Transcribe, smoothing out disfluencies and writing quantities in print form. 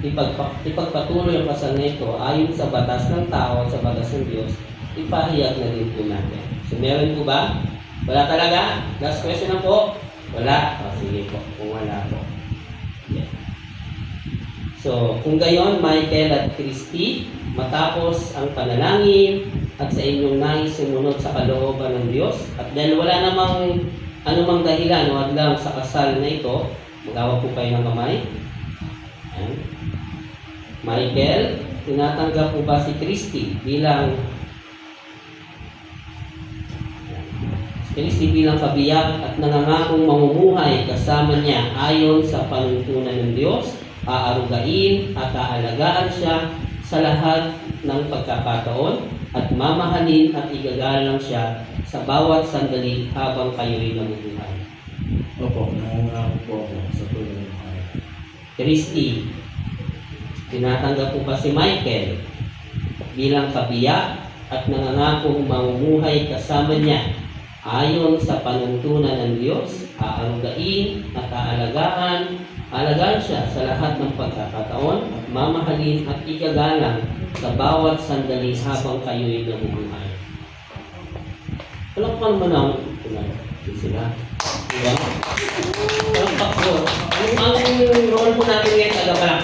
ipagpatuloy ang kasal na ito ayon sa batas ng tao at sa batas ng Diyos, ipahayag na din po natin. So, meron po ba? Wala talaga? Last question na po? Wala? O, sige po. Kung wala po. Yeah. So, kung gayon, Michael at Christy, matapos ang panalangin at sa inyong nais sumunod sa kalooban ng Diyos, at dahil wala namang anumang dahilan o hadlang sa kasal na ito, magawag po kayo ng kamay. Ayan. Michael, tinatanggap po ba si Christy bilang kabiyak at nangangakong mamumuhay kasama niya ayon sa panuntunan ng Diyos, aarugain at aalagaan siya sa lahat ng pagkakataon at mamahalin at igagalang siya sa bawat sandali habang kayo'y nabubuhay. Opo, nangangako po ako sa tulong ng Panginoon. Christy, tinatanggap po ba si Michael bilang kabiyak at nangangakong mamumuhay kasama niya ayon sa panuntunan ng Diyos, aarugain at alagaan siya sa lahat ng pagkakataon at mamahalin at igagalang sa bawat sandali habang kayo'y nabubuhay. Walang pa naman ang sila. Diba? Walang pa po. Ang role po natin ngayon,